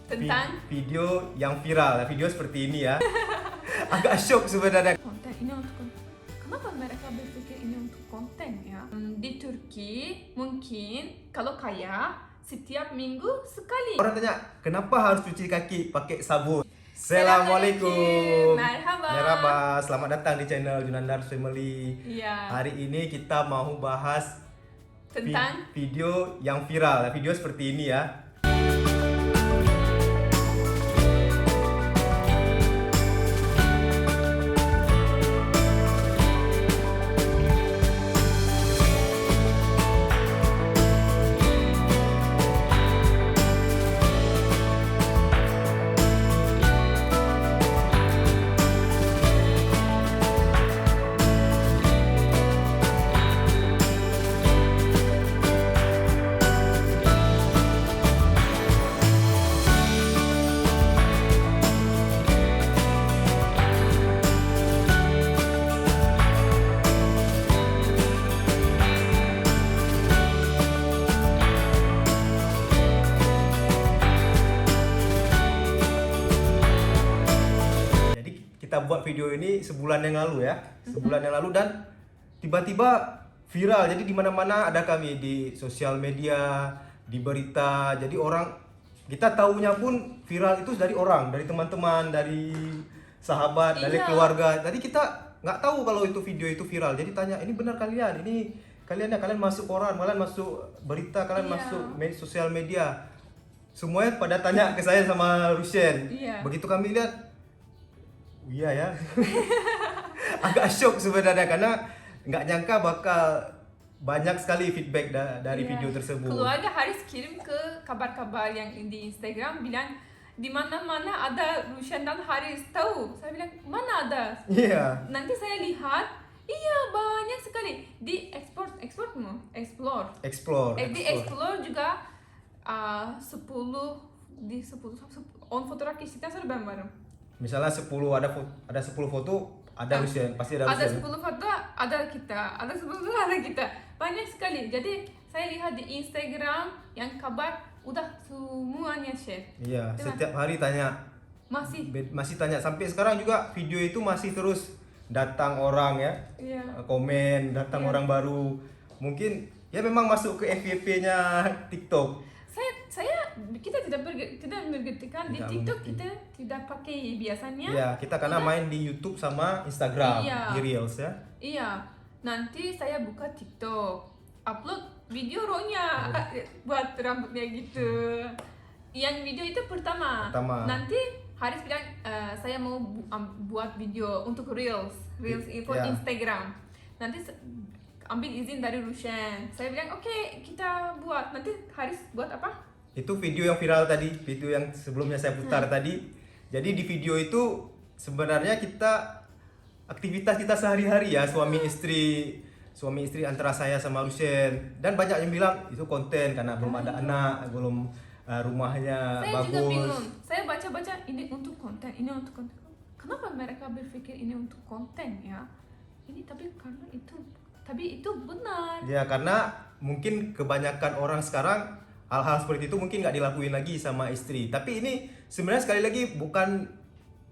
tentang video yang viral, video seperti ini ya. Agak shock sebenarnya. konten ini untuk kenapa mereka berpikir ini untuk konten ya? Di Turki mungkin kalau kaya setiap minggu sekali. Orang tanya, kenapa harus cuci kaki pakai sabun? Assalamualaikum. Merhaba. Merhaba, selamat datang di channel Junandar's Family. Iya. Hari ini kita mau bahas Tentang video yang viral, video seperti ini ya. Kita buat video ini sebulan yang lalu ya, sebulan yang lalu dan tiba-tiba viral. Jadi di mana-mana ada kami di sosial media, di berita. Jadi orang kita tahunya pun viral itu dari orang, dari teman-teman, dari sahabat, dari keluarga. Jadi kita nggak tahu kalau itu video itu viral. Jadi tanya, ini benar kalian? Ini kalian ya, kalian masuk koran, kalian masuk berita, kalian masuk sosial media. Semuanya pada tanya ke saya sama Rushen. Begitu kami lihat, iya ya. Agak shock sebenarnya karena nggak nyangka bakal banyak sekali feedback dari video tersebut. Keluarga Haris kirim ke kabar-kabar yang di Instagram bilang di mana-mana ada Rushen dan Haris. Tahu? Saya bilang mana ada? Iya. Nanti saya lihat, iya banyak sekali di explore Explore. di explore juga 10 on fotografi kita sudah bareng. Misalnya 10 ada 10 foto, ada Rushen, pasti ada Ada Rushen. 10 foto, ada kita. Ada 10 foto, ada kita. Banyak sekali. Jadi saya lihat di Instagram yang kabar udah semuanya share. Iya, Betul. setiap hari tanya. Masih tanya sampai sekarang juga video itu masih terus datang orang ya. Iya. Komen, datang orang baru. Mungkin ya memang masuk ke FYP-nya TikTok. Kita tidak mengertikan di Tidak TikTok mengerti. kita tidak pakai biasanya. Iya, kita karena main di YouTube sama Instagram, di Reels ya. Iya. Nanti saya buka TikTok, upload video rohnya buat rambutnya gitu. Yang video itu pertama. Nanti Haris bilang saya mau buat video untuk Reels info Instagram. Nanti ambil izin dari Rushen. Saya bilang oke, kita buat. Nanti Haris buat apa? Itu video yang viral tadi, video yang sebelumnya saya putar tadi. Jadi di video itu sebenarnya aktivitas kita sehari-hari ya, suami istri antara saya sama Rushen. Dan banyak yang bilang itu konten karena belum ada anak, belum rumahnya Saya bagus. juga bingung. Saya baca-baca ini untuk konten, ini untuk konten. Kenapa mereka berpikir ini untuk konten ya? Ini tapi itu benar. Ya karena mungkin kebanyakan orang sekarang hal-hal seperti itu mungkin nggak dilakuin lagi sama istri. Tapi ini sebenarnya sekali lagi bukan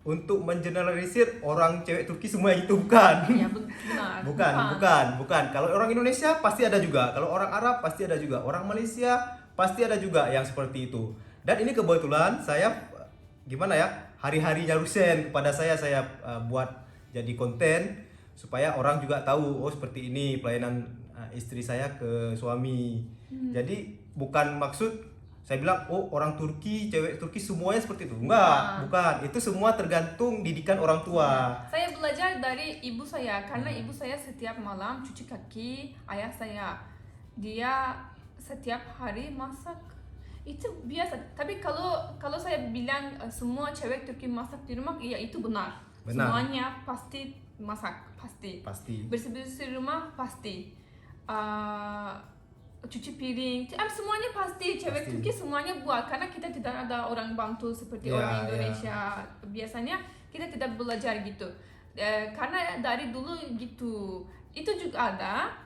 untuk mengeneralisir orang cewek Turki semua itu, bukan. Ya benar. Bukan. Kalau orang Indonesia pasti ada juga. Kalau orang Arab pasti ada juga. Orang Malaysia pasti ada juga yang seperti itu. Dan ini kebetulan saya gimana ya, hari-harinya Rushen kepada saya buat jadi konten supaya orang juga tahu, oh seperti ini pelayanan istri saya ke suami. Jadi bukan maksud saya bilang oh orang Turki, cewek Turki semuanya seperti itu. Enggak, bukan. Itu semua tergantung didikan orang tua. Saya belajar dari ibu saya karena ibu saya setiap malam cuci kaki ayah saya. Dia setiap hari masak. Itu biasa. Tapi kalau saya bilang semua cewek Turki masak di rumah, ya itu benar. Semuanya pasti masak, pasti. Bersih-bersih rumah pasti. Cuci piring, semuanya pasti cewek Turki semuanya buat karena kita tidak ada orang bantu seperti orang Indonesia. Biasanya kita tidak belajar gitu. Karena dari dulu gitu. Itu juga ada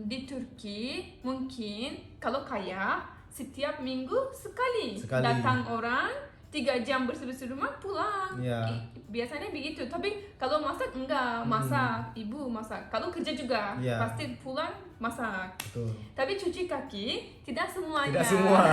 di Turki mungkin kalau kaya setiap minggu sekali. Sekali. Datang orang 3 jam bersih-bersih rumah pulang. Ya. Biasanya begitu. Tapi kalau masak enggak, masak ibu masak. Kalau kerja juga Ya. pasti pulang masak. Betul. Tapi cuci kaki tidak semuanya. Tidak semua.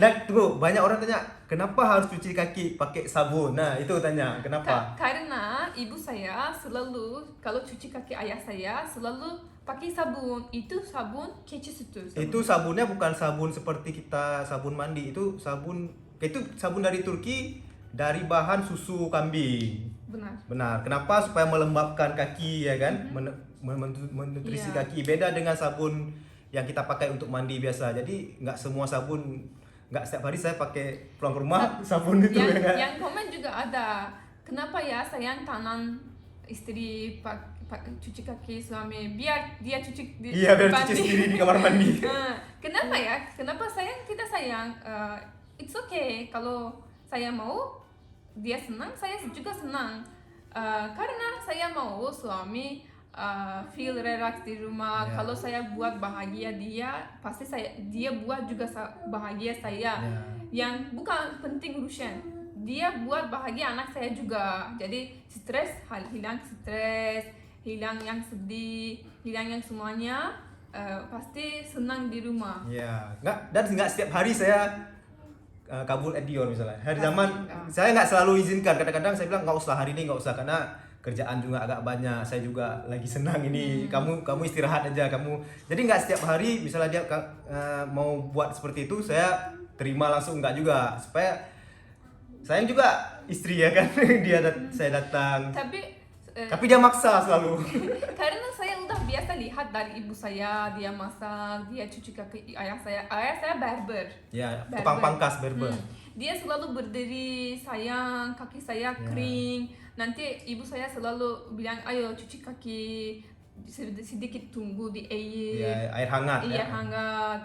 Nah, tunggu, banyak orang tanya, kenapa harus cuci kaki pakai sabun? Nah, itu tanya, kenapa? Karena ibu saya selalu kalau cuci kaki ayah saya selalu pakai sabun. Itu sabun keçi sütü. Itu sabunnya bukan sabun seperti kita sabun mandi, itu sabun dari Turki dari bahan susu kambing. Benar. Benar. Kenapa? Supaya melembabkan kaki ya kan? Menutrisi Iya. kaki. Beda dengan sabun yang kita pakai untuk mandi biasa. Jadi nggak semua sabun, nggak setiap hari saya pakai pulang ke rumah sabun itu ya kan? Yang komen juga ada. Kenapa ya sayang tangan istri cuci kaki suami biar dia cuci di Iya, biar cuci mandi. sendiri di kamar mandi. Kenapa ya? Kenapa sayang kita sayang? It's okay kalau saya mau dia senang, saya juga senang. Karena saya mau suami feel relax di rumah. Yeah. Kalau saya buat bahagia dia, pasti dia buat juga bahagia saya. Yeah. Yang bukan penting urusan. Dia buat bahagia anak saya juga. Jadi hilang stres, hilang yang sedih, hilang yang semuanya. Pasti senang di rumah. Ya, nggak setiap hari saya kabul at Dior misalnya. Hari zaman Enggak. saya nggak selalu izinkan. Kadang-kadang saya bilang nggak usah hari ini, nggak usah karena kerjaan juga agak banyak. Saya juga lagi senang ini. Kamu istirahat aja kamu. Jadi nggak setiap hari misalnya dia mau buat seperti itu saya terima langsung, nggak juga. Supaya sayang juga istri ya kan. Saya datang. Tapi dia maksa selalu. Karena saya udah biasa lihat dari ibu saya, dia masak, dia cuci kaki ayah saya barber. Ya, Barber. tukang pangkas barber. Dia selalu berdiri, sayang kaki saya kering. Nanti ibu saya selalu bilang, ayo cuci kaki, sedikit tunggu di air. Ya, air hangat. Iya ya. hangat.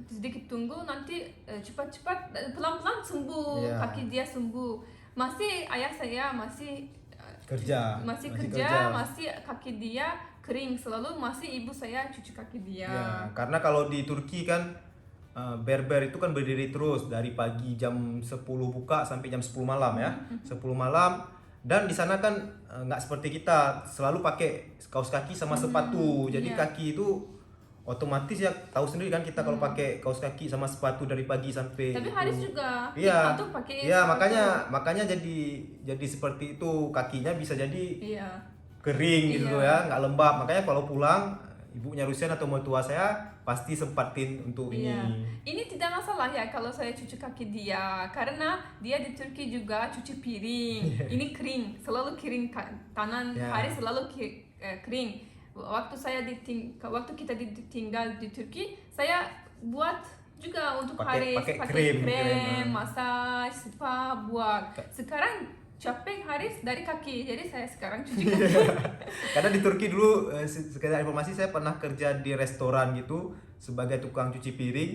Sedikit tunggu nanti cepat-cepat pelan-pelan sembuh, Iya. kaki dia sembuh. Masih ayah saya masih Kerja. masih kaki dia kering, selalu masih ibu saya cuci kaki dia. Ya, karena kalau di Turki kan berber itu kan berdiri terus dari pagi jam 10 buka sampai jam 10 malam ya. 10 malam, dan di sana kan nggak seperti kita selalu pakai kaos kaki sama sepatu. Jadi iya. kaki itu otomatis ya, tahu sendiri kan kita kalau pakai kaos kaki sama sepatu dari pagi sampai Tapi Haris juga Iya. tuh pakai Iya, sepatu. makanya jadi seperti itu, kakinya bisa jadi Iya. kering gitu Iya. ya, nggak lembab. Makanya kalau pulang ibunya Rusian atau mertua saya pasti sempatin untuk Iya. ini. Ini tidak masalah ya kalau saya cuci kaki dia, karena dia di Turki juga cuci piring. Ini kering, selalu kering tangan Ya. Haris selalu kering. Waktu kita tinggal di Turki, saya buat juga untuk Pakai Haris krim. massage, spa buat. Sekarang capek Haris dari kaki, jadi saya sekarang cuci kaki. Karena di Turki dulu sekedar informasi, saya pernah kerja di restoran gitu sebagai tukang cuci piring.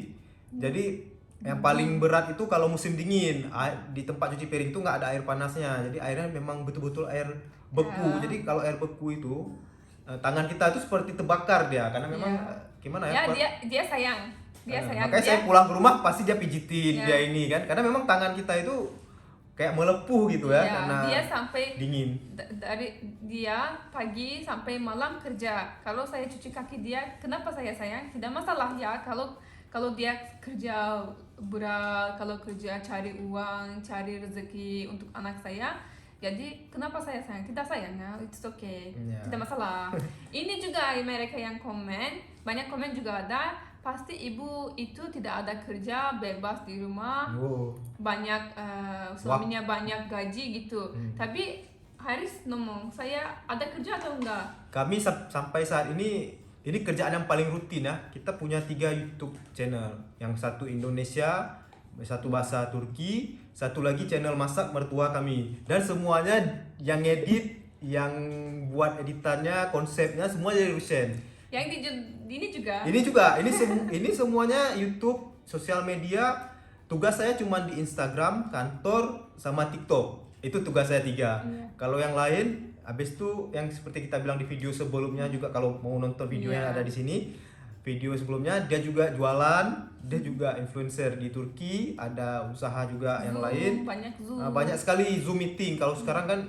Jadi yang paling berat itu kalau musim dingin, di tempat cuci piring itu nggak ada air panasnya, jadi airnya memang betul-betul air beku. Jadi kalau air beku itu tangan kita itu seperti terbakar dia, karena memang gimana ya? Dia sayang. Makanya saya pulang ke rumah pasti dia pijitin dia ini kan, karena memang tangan kita itu kayak melepuh gitu ya, karena dia sampai dingin. Dari dia pagi sampai malam kerja. Kalau saya cuci kaki dia, kenapa saya sayang? Tidak masalah ya kalau dia kerja berat, kalau kerja cari uang, cari rezeki untuk anak saya. Jadi kenapa saya sayang? Kita sayang ya, it's okay, tidak masalah. Ini juga mereka yang komen, banyak komen juga ada. Pasti ibu itu tidak ada kerja, bebas di rumah, banyak suaminya banyak gaji gitu. Tapi Haris ngomong, saya ada kerja atau enggak? Kami sampai saat ini kerjaan yang paling rutin ya. Kita punya 3 YouTube channel, yang satu Indonesia, satu bahasa Turki, satu lagi channel masak mertua kami. Dan semuanya yang edit, yang buat editannya, konsepnya semua dari Rusen. Yang ini juga. Ini semuanya YouTube, sosial media. Tugas saya cuma di Instagram, kantor, sama TikTok. Itu tugas saya 3. Kalau yang lain, habis itu yang seperti kita bilang di video sebelumnya juga, kalau mau nonton videonya ada di sini. video sebelumnya dia juga jualan, dia juga influencer di Turki, ada usaha juga yang lain. Banyak sekali Zoom meeting. Kalau sekarang kan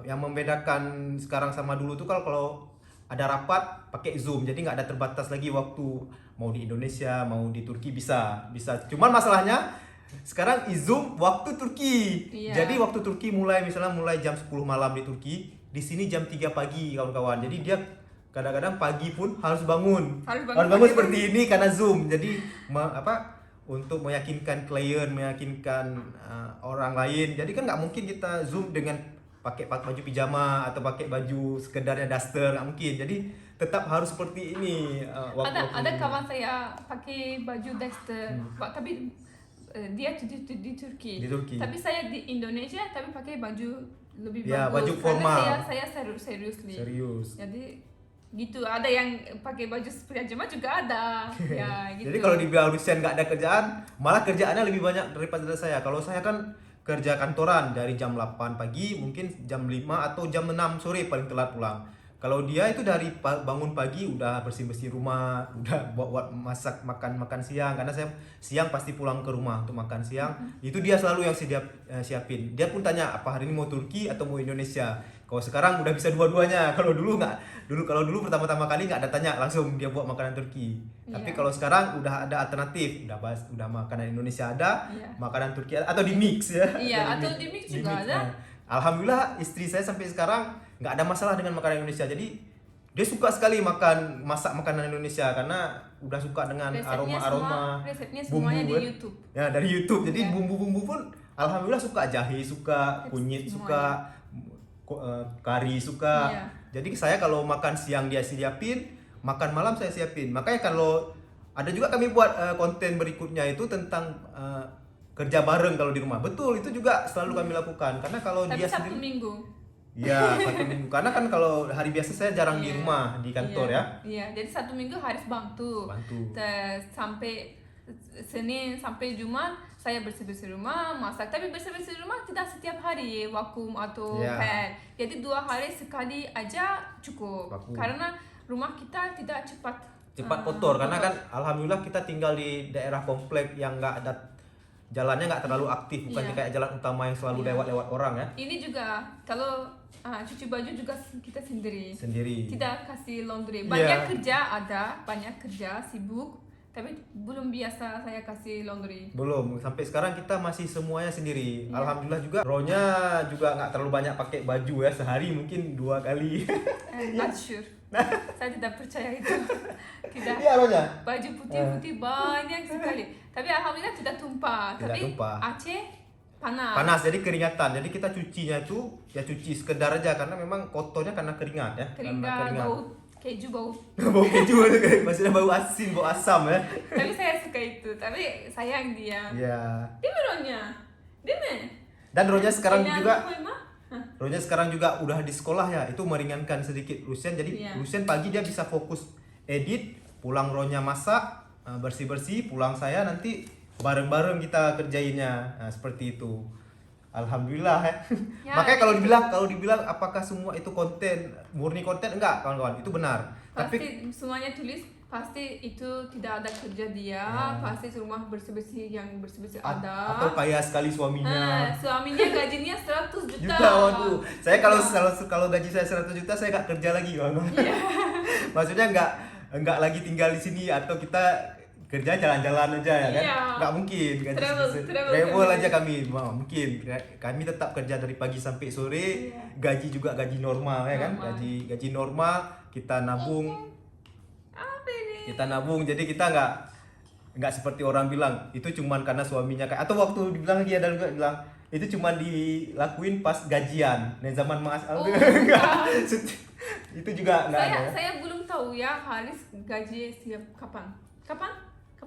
yang membedakan sekarang sama dulu tuh kalau ada rapat pakai Zoom, jadi nggak ada terbatas lagi waktu, mau di Indonesia mau di Turki bisa. Cuman masalahnya sekarang Zoom waktu Turki. Jadi waktu Turki mulai jam 10 malam di Turki, di sini jam 3 pagi kawan-kawan. Jadi dia kadang-kadang pagi pun harus bangun seperti ini karena Zoom. Jadi untuk meyakinkan klien, meyakinkan orang lain. Jadi kan nggak mungkin kita Zoom dengan pakai baju pijama atau pakai baju sekedarnya daster, nggak mungkin. Jadi tetap harus seperti ini. Ada kawan saya pakai baju daster, tapi dia di Turki. Tapi saya di Indonesia tapi pakai baju lebih bagus. Baju formal. Karena saya serius. Jadi gitu, ada yang pakai baju pijama juga ada. Ya, gitu. Jadi kalau dibilang Lucian nggak ada kerjaan, malah kerjaannya lebih banyak daripada saya. Kalau saya kan kerja kantoran dari jam 8 pagi mungkin jam 5 atau jam 6 sore paling telat pulang. Kalau dia itu dari bangun pagi udah bersih-bersih rumah, udah buat masak makan siang, karena saya siang pasti pulang ke rumah untuk makan siang. Itu dia selalu yang siapin. Dia pun tanya apa hari ini mau Turki atau mau Indonesia. Kalau sekarang udah bisa dua-duanya. Kalau dulu nggak. Kalau dulu pertama-tama kali nggak ada tanya, langsung dia buat makanan Turki. Tapi kalau sekarang udah ada alternatif, udah makanan Indonesia ada, makanan Turki ada, atau di mix ya. Atau di mix juga ada. Alhamdulillah istri saya sampai sekarang nggak ada masalah dengan makanan Indonesia. Jadi dia suka sekali masak makanan Indonesia karena udah suka dengan aroma resepnya bumbu semuanya di YouTube. Ya, dari YouTube. Jadi bumbu-bumbu pun alhamdulillah suka, jahe suka, kunyit suka, kari suka. Jadi saya kalau makan siang dia siapin, makan malam saya siapin. Makanya kalau ada juga kami buat konten berikutnya itu tentang kerja bareng kalau di rumah. Betul, itu juga selalu kami lakukan. Karena kalau dia Sabtu sendiri Minggu. Iya, Sabtu Minggu. Karena kan kalau hari biasa saya jarang di rumah, di kantor ya. Iya, jadi Sabtu Minggu harus bantu. Sampai Senin sampai Jumat saya bersih-bersih rumah, masak. Tapi bersih-bersih rumah tidak setiap hari, vakum atau pad. Jadi 2 hari sekali aja cukup. Karena rumah kita tidak cepat kotor. Karena kan alhamdulillah kita tinggal di daerah komplek yang nggak ada jalannya, nggak terlalu aktif, bukan kayak jalan utama yang selalu lewat orang ya. Ini juga kalau cuci baju juga kita sendiri. Tidak kasih laundry. Banyak kerja sibuk. Tapi belum biasa saya kasih laundry. Belum, sampai sekarang kita masih semuanya sendiri. Alhamdulillah juga. Ronya juga nggak terlalu banyak pakai baju ya, sehari mungkin 2 kali. Not sure. Saya tidak percaya itu. Tidak. Iya, Ronya. Baju putih banyak sekali. Tapi alhamdulillah tidak tumpah. Tapi Aceh panas, jadi keringatan. Jadi kita cucinya itu ya cuci sekedar aja karena memang kotornya karena keringat ya. Keringat. Bau keju bau maksudnya bau asin, bau asam ya. Tapi saya suka itu, tapi sayang dia. Dia Ronya. Dan Ronya sekarang juga udah di sekolah ya, itu meringankan sedikit Lucian. Jadi Lucian pagi dia bisa fokus edit, pulang Ronya masak, bersih-bersih, pulang saya nanti bareng-bareng kita kerjainnya. Nah, seperti itu. Alhamdulillah ya. Makanya kalau dibilang apakah semua itu murni konten, enggak kawan-kawan, itu benar. Tapi semuanya tulis pasti itu tidak ada kerja dia, pasti rumah bersih-bersih ada. Atau kaya sekali suaminya. Suaminya gajinya 100 juta. Waduh. Saya kalau gaji saya 100 juta saya nggak kerja lagi kawan-kawan. Maksudnya nggak lagi tinggal di sini atau kita kerja jalan-jalan aja ya kan, nggak mungkin travel aja kami mungkin kami tetap kerja dari pagi sampai sore, gaji juga gaji normal ya kan, gaji normal, kita nabung, jadi kita nggak seperti orang bilang itu cuman karena suaminya kayak, atau waktu dibilang lagi ada juga bilang itu cuman dilakuin pas gajian, nah zaman Mas Al itu juga nggak ada. Saya belum tahu ya Haris gaji siap kapan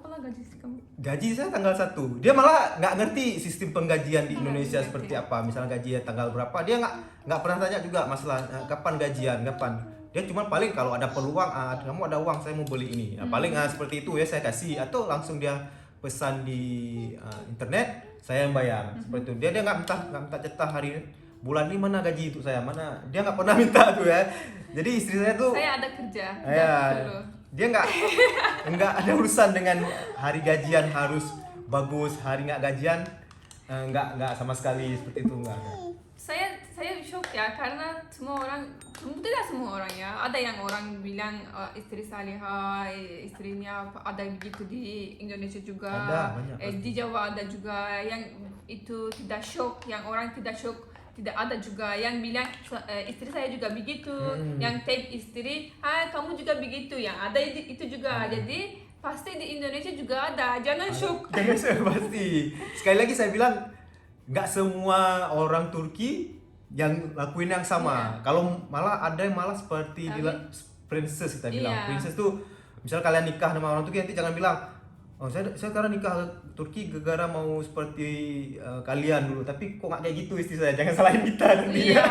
lah gaji kamu? Gaji saya tanggal 1. Dia malah nggak ngerti sistem penggajian di Indonesia seperti apa. Misalnya gajinya tanggal berapa, dia nggak pernah tanya juga masalah kapan gajian, kapan. Dia cuma paling kalau ada peluang, kamu ada uang saya mau beli ini. Nah, paling seperti itu ya saya kasih, atau langsung dia pesan di internet, saya yang bayar. Seperti itu. Dia nggak minta cetak hari bulan ini mana gaji untuk saya, mana. Dia nggak pernah minta tuh ya. Jadi istri saya tuh saya ada kerja. Dia nggak ada urusan dengan hari gajian harus bagus, hari nggak gajian nggak sama sekali seperti itu, nggak ada. Saya shock ya, karena tidak semua orang ya, ada yang orang bilang istri salihah, istrinya ada begitu di Indonesia juga, Ada, banyak, pasti. di Jawa ada juga yang itu tidak shock, yang orang tidak shock, tidak ada juga yang bilang istri saya juga begitu, yang tape istri, kamu juga begitu, yang ada itu juga, jadi pasti di Indonesia juga ada, jangan shock. Jangan pasti. Sekali lagi saya bilang, nggak semua orang Turki yang lakuin yang sama. Kalau malah ada yang malah seperti princess kita bilang. Iya. Princess tuh misal kalian nikah sama orang Turki, nanti jangan bilang, oh saya sekarang nikah Turki gara-gara mau seperti kalian dulu, tapi kok nggak kayak gitu istri saya. Jangan salahin kita nanti. Iya.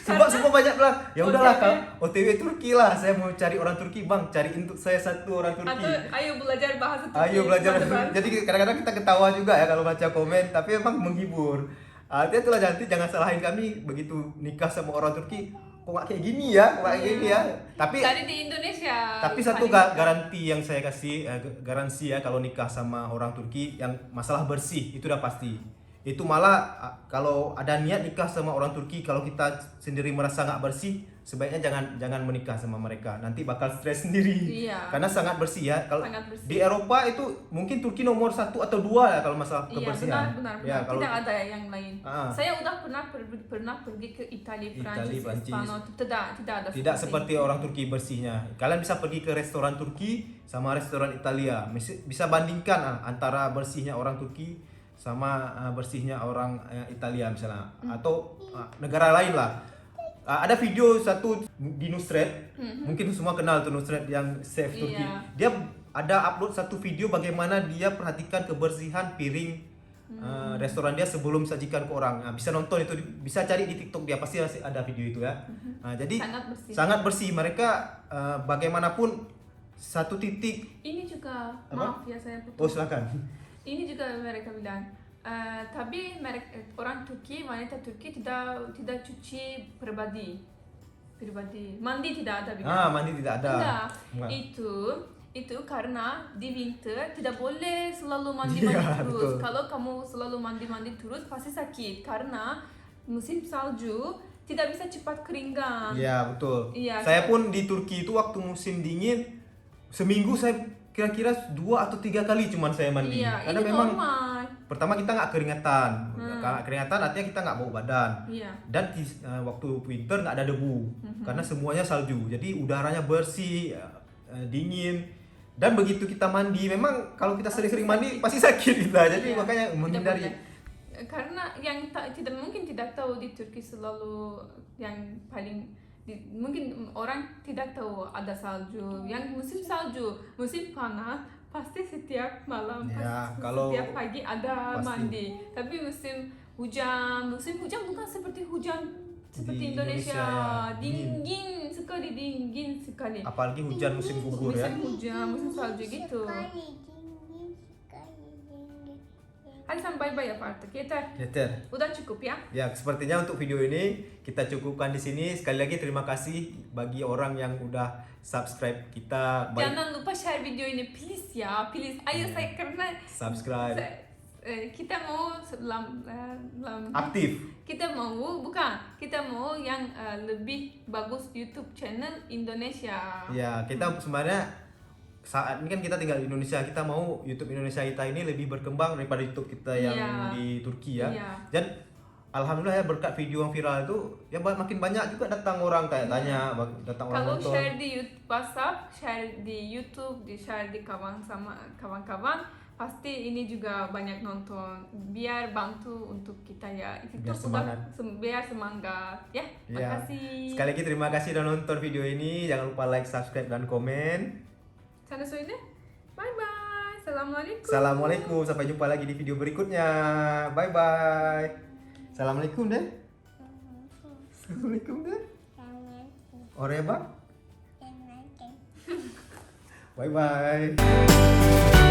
Cuma Semua banyak bilang, ya udahlah OTW. Kak, OTW Turki lah. Saya mau cari orang Turki, Bang. Cariin untuk saya satu orang Turki. atau ayo belajar bahasa Turki. Ayo belajar. teman-teman. Jadi kadang-kadang kita ketawa juga ya kalau baca komen, tapi emang menghibur. Artinya itulah, nanti jangan salahin kami begitu nikah sama orang Turki. Kok nggak kayak gini ya? Kok nggak kayak gini ya? Tapi Dari di Indonesia. tapi satu paling- garansi yang saya kasih, garansi ya, kalau nikah sama orang Turki yang masalah bersih itu udah pasti. Itu malah kalau ada niat nikah sama orang Turki, kalau kita sendiri merasa nggak bersih, sebaiknya jangan menikah sama mereka. Nanti bakal stres sendiri. Iya. Karena sangat bersih ya. Kalau Sangat bersih. di Eropa itu mungkin Turki nomor 1 atau 2 ya kalau masalah Iya, kebersihan. benar. Ya, kalau Tidak ada yang lain. Ah. Saya udah pernah pergi ke Italia, Prancis, Prancis. Spanyol. Tidak ada. tidak seperti orang Turki bersihnya. Kalian bisa pergi ke restoran Turki sama restoran Italia. Bisa bandingkan antara bersihnya orang Turki sama bersihnya orang Italia misalnya, atau negara lain lah. Ada video satu di Nusret, mungkin semua kenal tuh Nusret yang chef Turki. Iya. Dia ada upload satu video bagaimana dia perhatikan kebersihan piring restoran dia sebelum sajikan ke orang. Bisa nonton itu, bisa cari di TikTok dia, pasti masih ada video itu ya. Jadi sangat bersih. Mereka bagaimanapun satu titik. Ini juga, Apa? maaf ya saya Oh putus. silakan. Ini juga mereka bilang, tapi orang Turki, wanita Turki tidak cuci pribadi, mandi tidak ada. Mandi tidak ada. Tidak, Enggak. itu karena di winter tidak boleh selalu mandi Iya, terus. betul. Kalau kamu selalu mandi terus pasti sakit, karena musim salju tidak bisa cepat keringkan. Iya betul. Iya, Saya pun di Turki itu waktu musim dingin, seminggu saya kira-kira 2 atau 3 kali cuman saya mandi. Iya, Karena ini memang normal. pertama kita nggak keringatan. Karena keringatan artinya kita nggak bau badan. Iya. Dan waktu winter nggak ada debu, karena semuanya salju. Jadi udaranya bersih, dingin. Dan begitu kita mandi, memang kalau kita sering-sering mandi pasti sakit kita. Jadi Iya, makanya tidak menghindari. boleh. Karena yang tidak tahu di Turki selalu yang paling mungkin orang tidak tahu ada salju. Yang musim salju, musim panas pasti setiap malam, Ya, pasti kalau setiap pagi ada pasti. mandi. Tapi musim hujan bukan seperti hujan seperti Di Indonesia, Indonesia, ya, dingin sekali. Apalagi hujan musim gugur ya. Musim hujan, musim salju gitu. Alisan bye-bye ya Pak. Kita Yeter. udah cukup ya. Ya, sepertinya untuk video ini kita cukupkan di sini. Sekali lagi terima kasih bagi orang yang udah subscribe kita. Jangan lupa share video ini please ya, please. Ayo saya karena Subscribe. kita mau Aktif. kita mau yang lebih bagus YouTube channel Indonesia. Ya, kita sebenarnya saat ini kan kita tinggal di Indonesia, kita mau YouTube Indonesia kita ini lebih berkembang daripada YouTube kita yang Iya. di Turki ya. Iya. Dan alhamdulillah ya, berkat video yang viral itu ya makin banyak juga datang orang tanya, datang orang Kalau nonton. share di WhatsApp, share di YouTube, share di kawan-kawan, pasti ini juga banyak nonton. Biar bantu untuk kita ya. Itu Biar udah semangat. biar semangat ya. Ya. Makasih. Sekali lagi terima kasih sudah nonton video ini. Jangan lupa like, subscribe, dan komen. Sana soalnya. Bye bye. Assalamualaikum. Assalamualaikum, sampai jumpa lagi di video berikutnya. Bye bye. Assalamualaikum deh. Assalamualaikum deh. Oreba. Bye bye.